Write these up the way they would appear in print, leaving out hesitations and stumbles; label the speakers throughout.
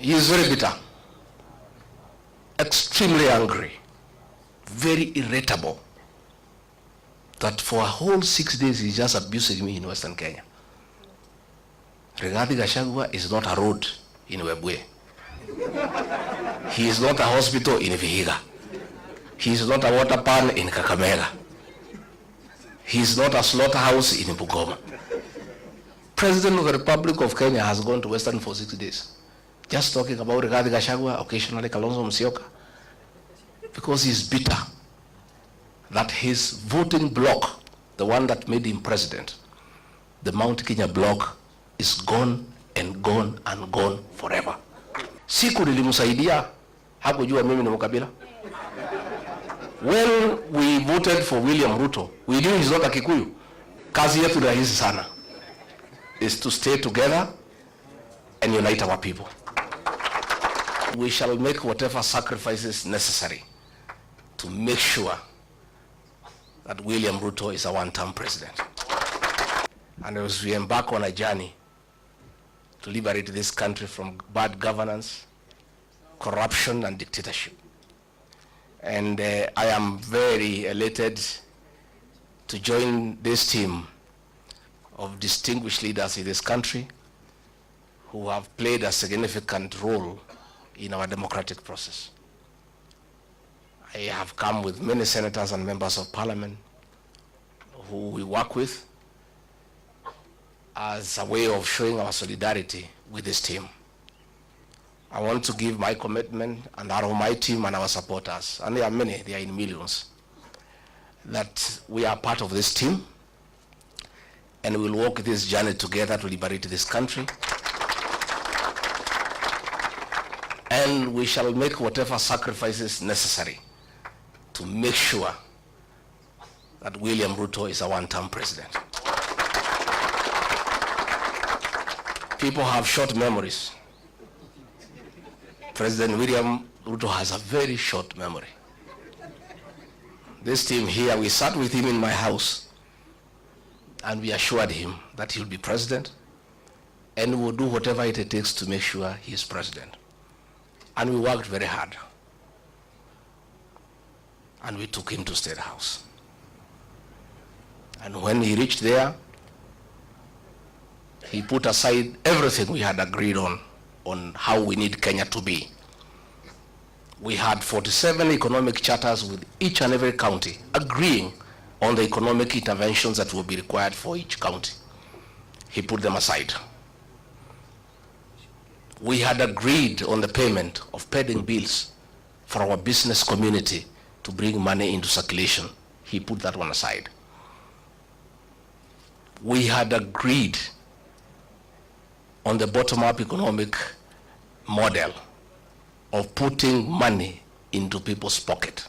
Speaker 1: He is very bitter, extremely angry, very irritable, that for a whole 6 days he's just abusing me in Western Kenya. Regarding Gachagua is not a road in Webuye. He is not a hospital in Vihiga. He is not a water pan in Kakamega. He is not a slaughterhouse in Bungoma. President of the Republic of Kenya has gone to Western for 6 days, just talking about regarding Gachagua, occasionally Kalonzo Musyoka, because he's bitter that his voting bloc, the one that made him president, the Mount Kenya bloc, is gone and gone and gone forever. Siku nilimusaidia hakujua mimi ni mkabila. When we voted for William Ruto, we knew he's not a Kikuyu. Kazi yetu rahisi sana is to stay together and unite our people. We shall make whatever sacrifices necessary to make sure that William Ruto is a one-term president. And as we embark on a journey to liberate this country from bad governance, corruption, and dictatorship. And I am very elated to join this team of distinguished leaders in this country who have played a significant role in our democratic process. I have come with many senators and members of parliament who we work with as a way of showing our solidarity with this team. I want to give my commitment and that of my team and our supporters, and there are many, they are in millions, that we are part of this team and we'll walk this journey together to liberate this country. And we shall make whatever sacrifices necessary to make sure that William Ruto is a one-term president. People have short memories. President William Ruto has a very short memory. This team here, we sat with him in my house and we assured him that he'll be president and we'll do whatever it takes to make sure he is president. And we worked very hard. And we took him to State House. And when he reached there, he put aside everything we had agreed on how we need Kenya to be. We had 47 economic charters with each and every county agreeing on the economic interventions that will be required for each county. He put them aside. We had agreed on the payment of pending bills for our business community to bring money into circulation. He put that one aside. We had agreed on the bottom-up economic model of putting money into people's pocket.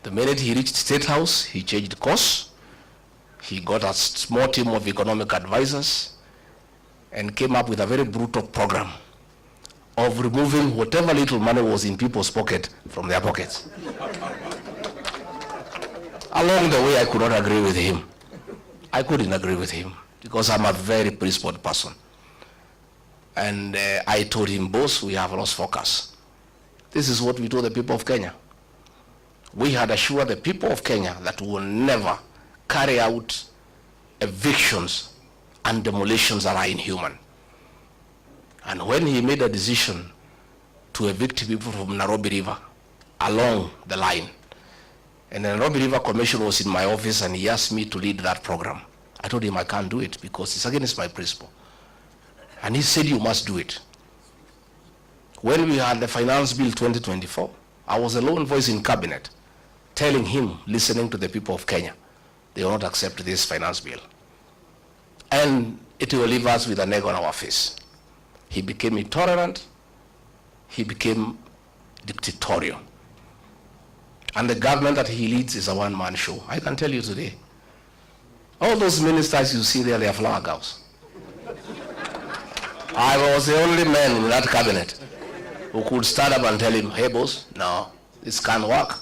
Speaker 1: The minute he reached State House, he changed course. He got a small team of economic advisors and came up with a very brutal program of removing whatever little money was in people's pocket from their pockets. Along the way, I could not agree with him. I couldn't agree with him because I'm a very principled person. And I told him, boss, we have lost focus. This is what we told the people of Kenya. We had assured the people of Kenya that we will never carry out evictions and demolitions that are inhuman. And when he made a decision to evict people from Nairobi River along the line, and the Nairobi River Commission was in my office and he asked me to lead that program. I told him I can't do it because it's against my principle. And he said, you must do it. When we had the Finance Bill 2024, I was a lone voice in cabinet telling him, listening to the people of Kenya, they will not accept this finance bill. And it will leave us with an egg on our face. He became intolerant. He became dictatorial. And the government that he leads is a one-man show. I can tell you today, all those ministers you see there, they are flower girls. I was the only man in that cabinet who could stand up and tell him, hey boss, no, this can't work.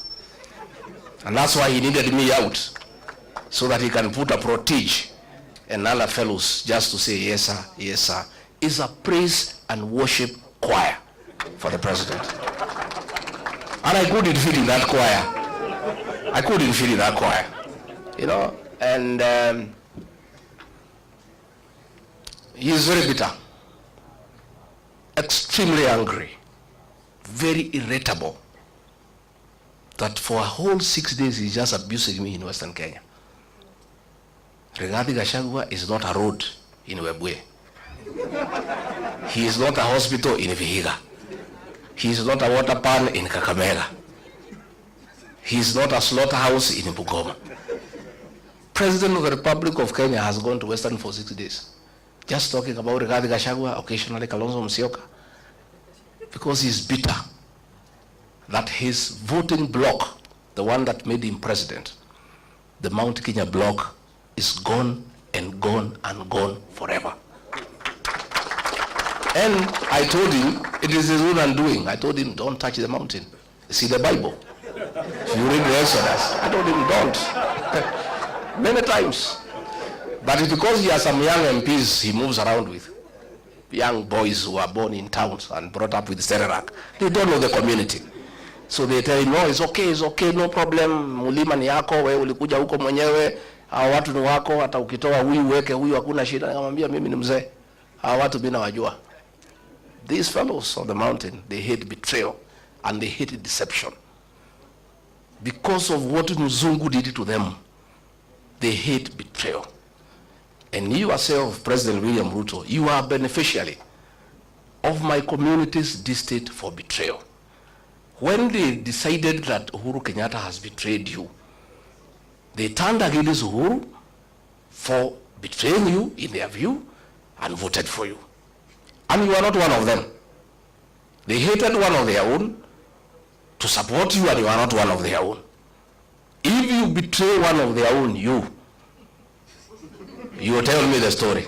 Speaker 1: And that's why he needed me out, so that he can put a protege and other fellows just to say, yes sir, it's a praise and worship choir for the president. And I couldn't fit in that choir. I couldn't fit in that choir. You know, and he is very bitter, extremely angry, very irritable, that for a whole 6 days he's just abusing me in Western Kenya. Rigathi Gachagua is not a road in Webuye. He is not a hospital in Vihiga. He is not a water pan in Kakamega. He is not a slaughterhouse in Bungoma. President of the Republic of Kenya has gone to Western for 6 days, just talking about Rigathi Gachagua, occasionally Kalonzo Musyoka, because he's bitter that his voting bloc, the one that made him president, the Mount Kenya bloc, is gone and gone and gone forever. And I told him, it is his own undoing. I told him, don't touch the mountain. See the Bible. If you read the Exodus, I told him, don't. Many times. But it's because he has some young MPs he moves around with. Young boys who are born in towns and brought up with Serelak. They don't know the community. So they tell him, no, it's okay, no problem. Mulima ni yako, wewe ulikuja huko mwenyewe. Hawa watu ni wako, hata ukitoa huyu weke huyu hakuna shida. Nikamwambia mimi ni mzee. Hawa watu mimi nawajua. These fellows on the mountain, they hate betrayal and they hate deception. Because of what Mzungu did to them, they hate betrayal. And you yourself, President William Ruto, you are a beneficiary of my community's distaste for betrayal. When they decided that Uhuru Kenyatta has betrayed you, they turned against Uhuru for betraying you in their view and voted for you. And you are not one of them. They hated one of their own to support you, and you are not one of their own. If you betray one of their own, you will tell me the story.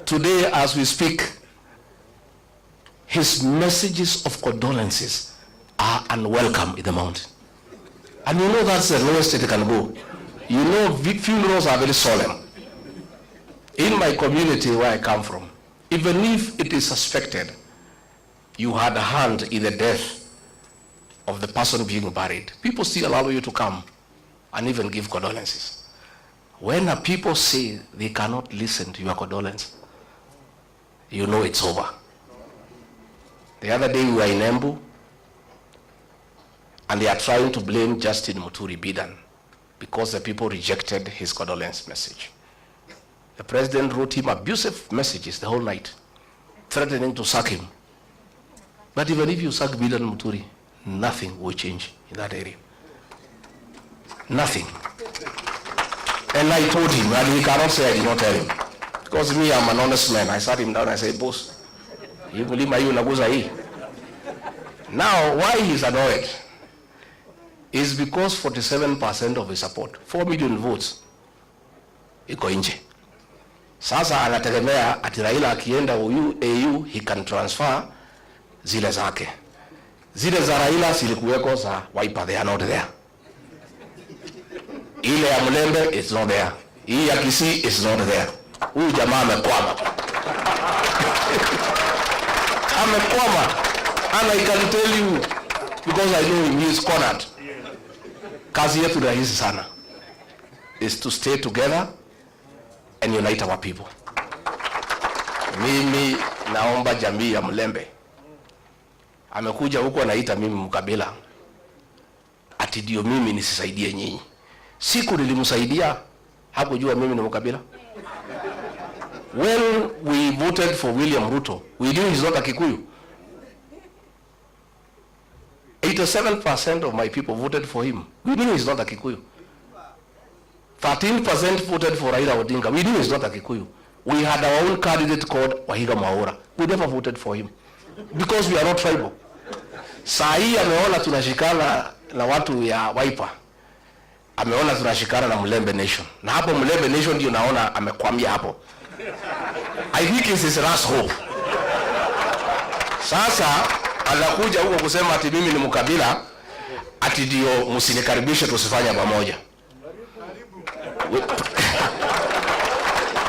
Speaker 1: Today, as we speak, his messages of condolences are unwelcome in the mountain. And you know that's the lowest it can go. You know funerals are very solemn. In my community where I come from, even if it is suspected you had a hand in the death of the person being buried, people still allow you to come and even give condolences. When a people say they cannot listen to your condolence, you know it's over. The other day we were in Embu, and they are trying to blame Justin Muturi Bidan because the people rejected his condolence message. The president wrote him abusive messages the whole night, threatening to sack him. But even if you sack Bidan Muturi, nothing will change in that area. Nothing. And I told him, and he cannot say I did not tell him. Because me, I'm an honest man. I sat him down and I said, boss, you believe my now, why he's annoyed is because 47% of his support, 4 million votes, iko nje. Sasa anategemea ati Raila akienda AU, he can transfer zile zake. Zile za Raila zilikuweko za Wiper, they are not there. Ile ya Mlembe is not there. Hii ya Kisii is not there. Huyu jamaa amekwama. Amekwama. And I can tell you, because I know him, he is cornered. Kazi yetu rahisi sana is to stay together and unite our people. Mimi naomba jamii ya Mlembe. Amekuja huko anaita mimi mkabila. Ati ndio mimi nisisaidie nyinyi. Siku nilimsaidia, hakujua mimi ni mkabila. When we voted for William Ruto, we knew he's not a Kikuyu. 87% of my people voted for him. We knew he's not a Kikuyu. 13% voted for Raila Odinga. We knew he's not a Kikuyu. We had our own candidate called Wahiga Mwaura. We never voted for him because we are not tribal. Saa hii ameona tunashikana na watu ya Wiper. Ameona tunashikana na Mlembe Nation. Na hapo Mlembe Nation ndio naona amekwamia hapo. I think it's his last hope. Sasa anakuja huko kusema ati mimi ni mkabila, ati ndio msinikaribishe tusifanye pamoja.